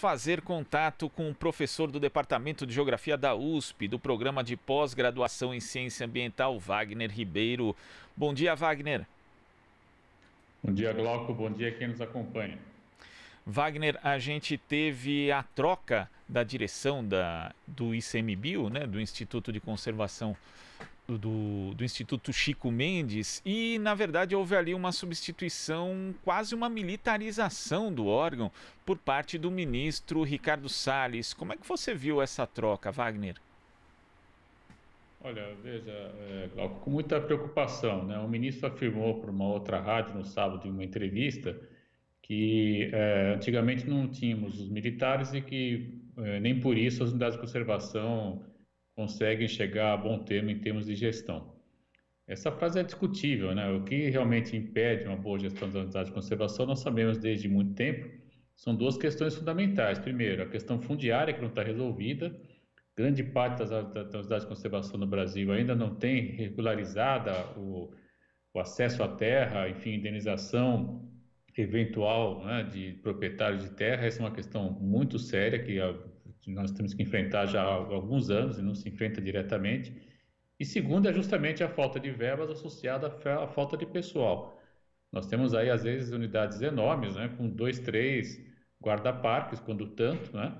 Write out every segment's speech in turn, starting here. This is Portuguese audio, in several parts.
fazer contato com o professor do Departamento de Geografia da USP, do Programa de Pós-Graduação em Ciência Ambiental, Wagner Ribeiro. Bom dia, Wagner. Bom dia, Glauco. Bom dia quem nos acompanha. Wagner, a gente teve a troca da direção do ICMBio, né, do Instituto de Conservação do Instituto Chico Mendes, e na verdade houve ali uma substituição, quase uma militarização do órgão por parte do ministro Ricardo Salles. Como é que você viu essa troca, Wagner? Olha, veja, Glauco, com muita preocupação, né? O ministro afirmou para uma outra rádio no sábado em uma entrevista que antigamente não tínhamos os militares e que nem por isso as unidades de conservação conseguem chegar a bom termo em termos de gestão. Essa frase é discutível, né? O que realmente impede uma boa gestão das unidades de conservação, nós sabemos desde muito tempo, são duas questões fundamentais. Primeiro, a questão fundiária, que não está resolvida. Grande parte das unidades de conservação no Brasil ainda não tem regularizada o acesso à terra, enfim, indenização eventual, né, de proprietários de terra. Essa é uma questão muito séria que nós temos que enfrentar já há alguns anos e não se enfrenta diretamente. E segundo é justamente a falta de verbas associada à falta de pessoal. Nós temos aí, às vezes, unidades enormes, né, com 2, 3 guarda-parques, quando tanto, né?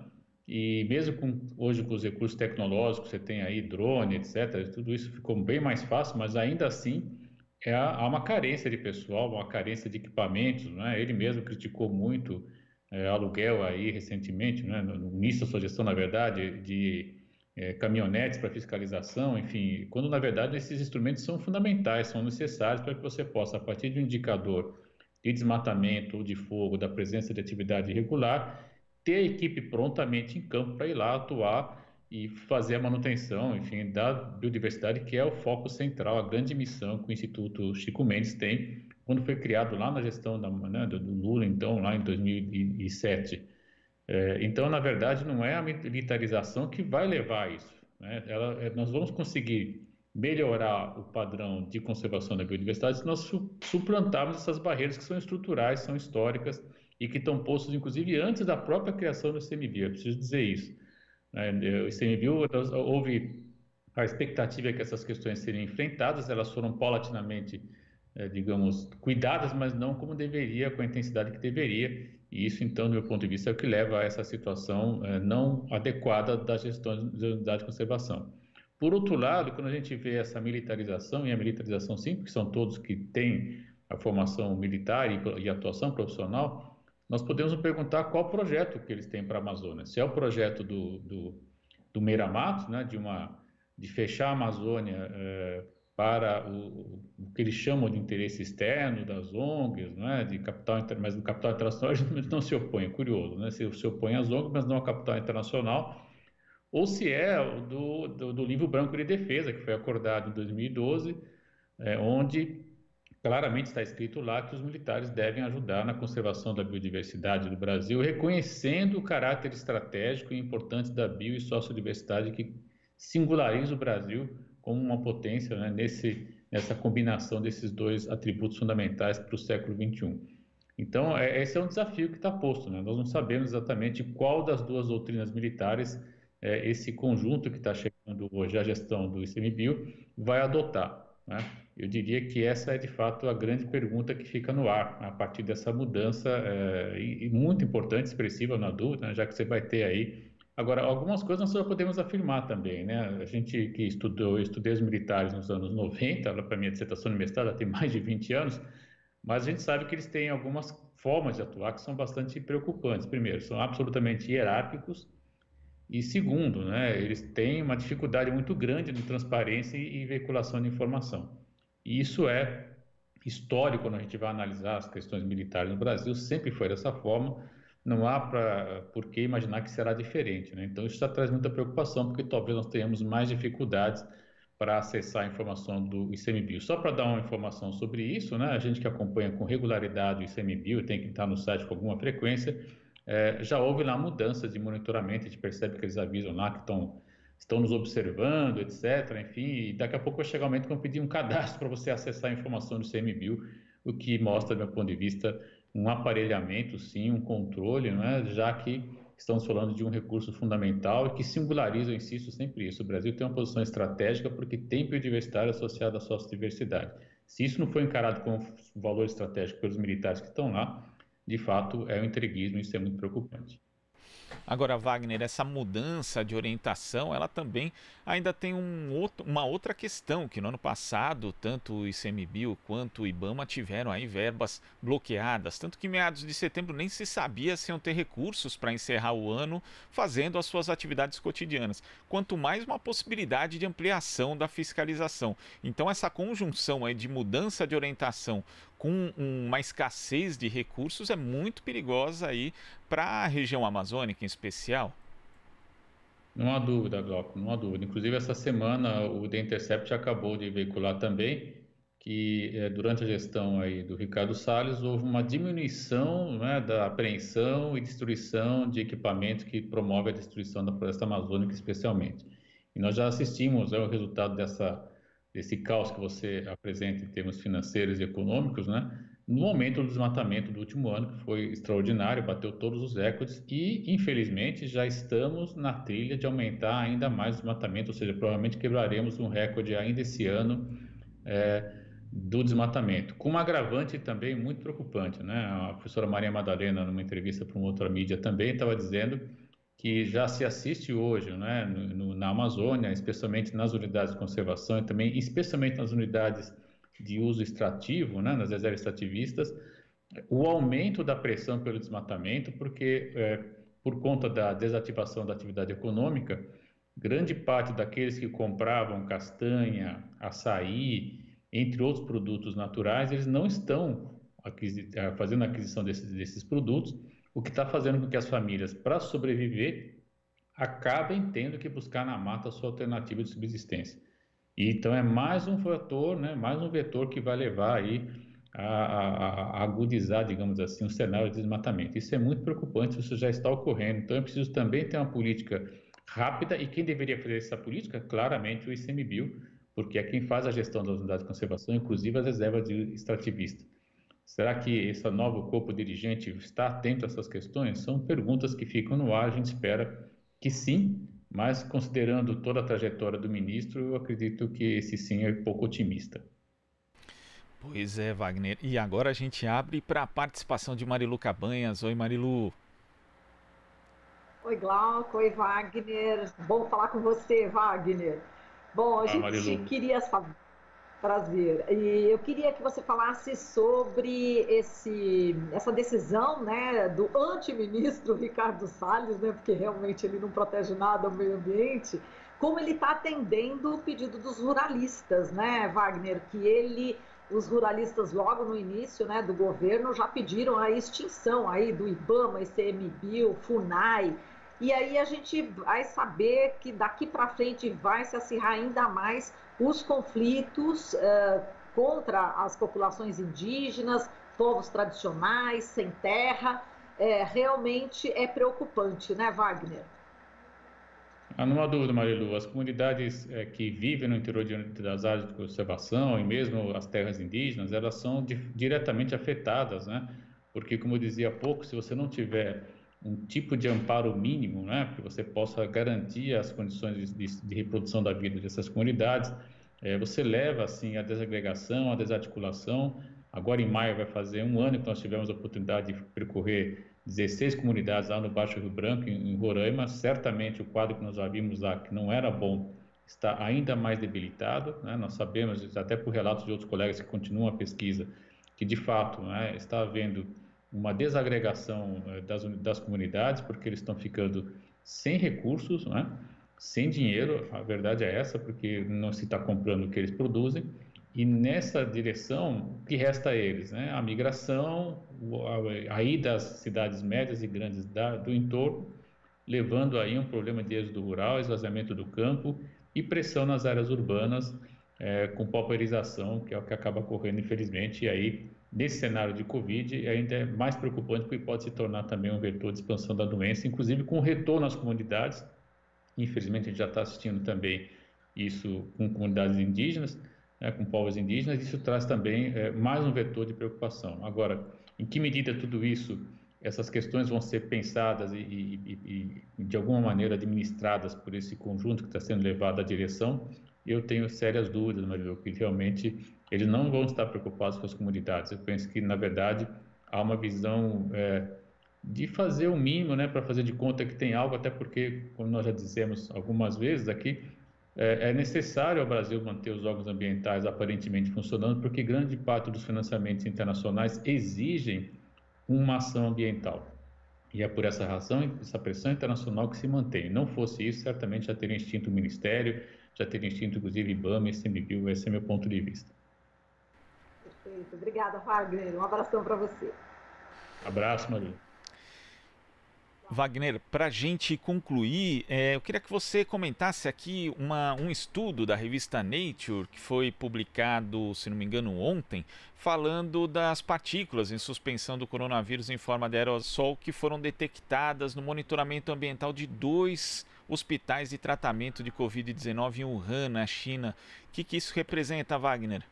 E mesmo hoje com os recursos tecnológicos, você tem aí drone, etc., tudo isso ficou bem mais fácil, mas ainda assim há uma carência de pessoal, uma carência de equipamentos, né? Ele mesmo criticou muito aluguel aí recentemente, né? No início da sua gestão, na verdade, de caminhonetes para fiscalização, enfim, quando na verdade esses instrumentos são fundamentais, são necessários para que você possa, a partir de um indicador de desmatamento ou de fogo, da presença de atividade irregular, ter a equipe prontamente em campo para ir lá atuar e fazer a manutenção, enfim, da biodiversidade, que é o foco central, a grande missão que o Instituto Chico Mendes tem, quando foi criado lá na gestão do Lula, então, lá em 2007. Então, na verdade, não é a militarização que vai levar a isso, né? Nós vamos conseguir melhorar o padrão de conservação da biodiversidade se nós suplantarmos essas barreiras que são estruturais, são históricas e que estão postas, inclusive, antes da própria criação do ICMBio. Eu preciso dizer isso. O ICMBio, houve a expectativa que essas questões seriam enfrentadas, elas foram paulatinamente, digamos, cuidadas, mas não como deveria, com a intensidade que deveria, e isso, então, do meu ponto de vista, é o que leva a essa situação não adequada da gestão da unidade de conservação. Por outro lado, quando a gente vê essa militarização, e a militarização sim, porque são todos que têm a formação militar e atuação profissional, nós podemos nos perguntar qual projeto que eles têm para a Amazônia. Se é o projeto do Meira Matos, né, de fechar a Amazônia para o que eles chamam de interesse externo das ONGs, né, de capital, mas no capital internacional eles não se opõem, é curioso, né, se opõem às ONGs, mas não ao capital internacional, ou se é do Livro Branco de Defesa, que foi acordado em 2012, onde claramente está escrito lá que os militares devem ajudar na conservação da biodiversidade do Brasil, reconhecendo o caráter estratégico e importante da bio e sociodiversidade que singulariza o Brasil como uma potência, né, nessa combinação desses dois atributos fundamentais para o século XXI. Então, esse é um desafio que está posto, né? Nós não sabemos exatamente qual das duas doutrinas militares esse conjunto que está chegando hoje à gestão do ICMBio vai adotar, né? Eu diria que essa é, de fato, a grande pergunta que fica no ar, a partir dessa mudança e muito importante, expressiva na dúvida, né, já que você vai ter aí. Agora, algumas coisas nós só podemos afirmar também, né? A gente que estudei os militares nos anos 90, para minha dissertação de mestrado, ela tem mais de 20 anos, mas a gente sabe que eles têm algumas formas de atuar que são bastante preocupantes. Primeiro, são absolutamente hierárquicos, e segundo, né, eles têm uma dificuldade muito grande de transparência e veiculação de informação. E isso é histórico quando a gente vai analisar as questões militares no Brasil, sempre foi dessa forma, não há por que imaginar que será diferente, né? Então isso já traz muita preocupação, porque talvez nós tenhamos mais dificuldades para acessar a informação do ICMBio. Só para dar uma informação sobre isso, né, a gente que acompanha com regularidade o ICMBio, tem que estar no site com alguma frequência, já houve lá mudanças de monitoramento, a gente percebe que eles avisam lá que estão nos observando, etc. Enfim, e daqui a pouco vai chegar o momento que vão pedir um cadastro para você acessar a informação do ICMBio, o que mostra, do meu ponto de vista, um aparelhamento, sim, um controle, né, já que estamos falando de um recurso fundamental e que singulariza, eu insisto sempre isso, o Brasil tem uma posição estratégica porque tem biodiversidade associada à sociodiversidade. Se isso não for encarado como valor estratégico pelos militares que estão lá, de fato é um entreguismo, isso é muito preocupante. Agora, Wagner, essa mudança de orientação, ela também ainda tem uma outra questão, que no ano passado, tanto o ICMBio quanto o IBAMA tiveram aí verbas bloqueadas, tanto que em meados de setembro nem se sabia se iam ter recursos para encerrar o ano fazendo as suas atividades cotidianas, quanto mais uma possibilidade de ampliação da fiscalização. Então, essa conjunção aí de mudança de orientação com uma escassez de recursos é muito perigosa aí para a região amazônica em especial. Não há dúvida, Glauco, não há dúvida. Inclusive, essa semana, o The Intercept acabou de veicular também que, durante a gestão aí do Ricardo Salles, houve uma diminuição, né, da apreensão e destruição de equipamentos que promove a destruição da floresta amazônica, especialmente. E nós já assistimos ao resultado desse caos que você apresenta em termos financeiros e econômicos, né? No aumento do desmatamento do último ano, que foi extraordinário, bateu todos os recordes e, infelizmente, já estamos na trilha de aumentar ainda mais o desmatamento, ou seja, provavelmente quebraremos um recorde ainda esse ano é, do desmatamento, com um agravante também muito preocupante, né? A professora Maria Madalena, numa entrevista para uma outra mídia, também estava dizendo que já se assiste hoje, né, na Amazônia, especialmente nas unidades de conservação e também, especialmente nas unidades de uso extrativo, né, nas reservas extrativistas, o aumento da pressão pelo desmatamento, porque por conta da desativação da atividade econômica, grande parte daqueles que compravam castanha, açaí, entre outros produtos naturais, eles não estão fazendo a aquisição desses produtos, o que está fazendo com que as famílias, para sobreviver, acabem tendo que buscar na mata a sua alternativa de subsistência. E, então é mais um fator, né, mais um vetor que vai levar aí a agudizar, digamos assim, um cenário de desmatamento. Isso é muito preocupante, isso já está ocorrendo. Então é preciso também ter uma política rápida e quem deveria fazer essa política? Claramente o ICMBio, porque é quem faz a gestão das unidades de conservação, inclusive as reservas de extrativistas. Será que esse novo corpo dirigente está atento a essas questões? São perguntas que ficam no ar, a gente espera que sim, mas considerando toda a trajetória do ministro, eu acredito que esse sim é pouco otimista. Pois é, Wagner. E agora a gente abre para a participação de Marilu Cabanhas. Oi, Marilu. Oi, Glauco, oi, Wagner. Bom falar com você, Wagner. Bom, a Ah, gente Marilu. queria saber. Prazer. E eu queria que você falasse sobre essa decisão, né, do antiministro Ricardo Salles, né, porque realmente ele não protege nada ao meio ambiente, como ele está atendendo o pedido dos ruralistas, né, Wagner, os ruralistas logo no início, né, do governo já pediram a extinção aí do IBAMA, ICMBio, FUNAI. E aí a gente vai saber que daqui para frente vai se acirrar ainda mais os conflitos contra as populações indígenas, povos tradicionais, sem terra. Realmente é preocupante, né, Wagner? Não há dúvida, Marilu, as comunidades que vivem no interior das áreas de conservação e mesmo as terras indígenas, elas são diretamente afetadas, né? Porque, como eu dizia há pouco, se você não tiver um tipo de amparo mínimo, né, que você possa garantir as condições de reprodução da vida dessas comunidades, você leva, assim, à desagregação, à desarticulação. Agora, em maio, vai fazer um ano que nós tivemos a oportunidade de percorrer 16 comunidades lá no Baixo Rio Branco, em Roraima. Certamente o quadro que nós já vimos lá, que não era bom, está ainda mais debilitado, né? Nós sabemos, até por relatos de outros colegas que continuam a pesquisa, que de fato, né, está havendo uma desagregação das comunidades, porque eles estão ficando sem recursos, né? Sem dinheiro, a verdade é essa, porque não se está comprando o que eles produzem, e nessa direção, o que resta a eles? Né? A migração, a ida às cidades médias e grandes do entorno, levando aí um problema de êxodo rural, esvaziamento do campo e pressão nas áreas urbanas, com pauperização, que é o que acaba ocorrendo, infelizmente, e aí, nesse cenário de Covid, ainda é mais preocupante, porque pode se tornar também um vetor de expansão da doença, inclusive com retorno às comunidades. Infelizmente, a gente já está assistindo também isso com comunidades indígenas, né, com povos indígenas, isso traz também mais um vetor de preocupação. Agora, em que medida tudo isso essas questões vão ser pensadas e de alguma maneira administradas por esse conjunto que está sendo levado à direção, eu tenho sérias dúvidas, Marilu, que realmente eles não vão estar preocupados com as comunidades. Eu penso que, na verdade, há uma visão de fazer o mínimo, né, para fazer de conta que tem algo, até porque, como nós já dissemos algumas vezes aqui, é necessário ao Brasil manter os órgãos ambientais aparentemente funcionando, porque grande parte dos financiamentos internacionais exigem uma ação ambiental. E é por essa razão, essa pressão internacional que se mantém. Não fosse isso, certamente já teria extinto o Ministério, já teria extinto, inclusive, IBAMA e ICMBio. Esse é meu ponto de vista. Perfeito. Obrigada, Wagner. Um abração para você. Abraço, Maria. Wagner, para a gente concluir, eu queria que você comentasse aqui um estudo da revista Nature, que foi publicado, se não me engano, ontem, falando das partículas em suspensão do coronavírus em forma de aerossol que foram detectadas no monitoramento ambiental de 2 hospitais de tratamento de Covid-19 em Wuhan, na China. O que isso representa, Wagner?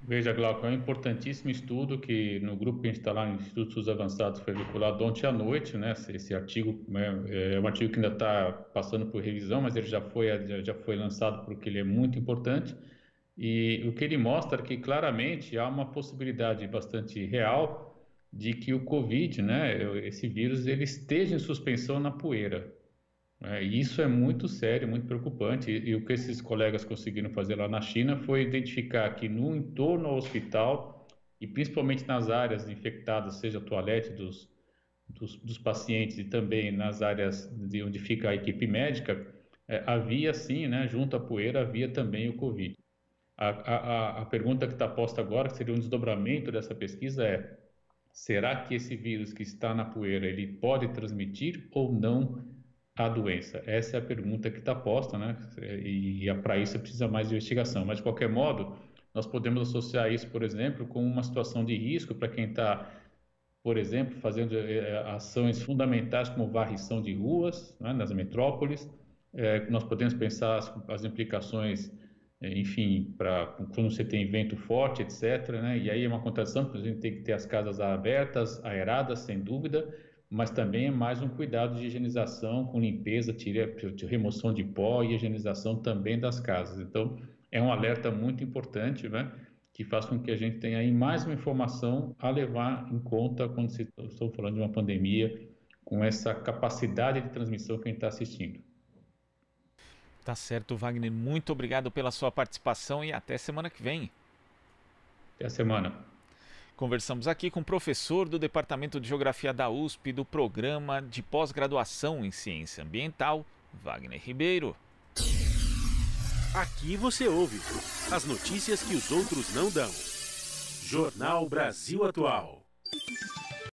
Veja, Glauco, é um importantíssimo estudo que no grupo que a gente está lá no Instituto de Estudos Avançados foi vinculado ontem à noite, né? Esse artigo é um artigo que ainda está passando por revisão, mas ele já foi lançado porque ele é muito importante. E o que ele mostra é que claramente há uma possibilidade bastante real de que o Covid, né, esse vírus, ele esteja em suspensão na poeira. E isso é muito sério, muito preocupante. E o que esses colegas conseguiram fazer lá na China foi identificar que no entorno ao hospital, e principalmente nas áreas infectadas, seja toalete dos pacientes e também nas áreas de onde fica a equipe médica, havia sim, né, junto à poeira, havia também o Covid. A pergunta que está posta agora, que seria um desdobramento dessa pesquisa, é: será que esse vírus que está na poeira, ele pode transmitir ou não a doença? Essa é a pergunta que está posta, né? E para isso precisa mais de investigação. Mas, de qualquer modo, nós podemos associar isso, por exemplo, com uma situação de risco para quem está, por exemplo, fazendo ações fundamentais como varrição de ruas, né, nas metrópoles. Nós podemos pensar as implicações, enfim, para quando você tem vento forte, etc., né? E aí é uma contradição, porque a gente tem que ter as casas abertas, aeradas, sem dúvida, mas também é mais um cuidado de higienização com limpeza, remoção de pó e higienização também das casas. Então, é um alerta muito importante, né, que faz com que a gente tenha aí mais uma informação a levar em conta quando estou falando de uma pandemia com essa capacidade de transmissão que a gente está assistindo. Tá certo, Wagner. Muito obrigado pela sua participação e até semana que vem. Até a semana. Conversamos aqui com o professor do Departamento de Geografia da USP do Programa de Pós-Graduação em Ciência Ambiental, Wagner Ribeiro. Aqui você ouve as notícias que os outros não dão. Jornal Brasil Atual.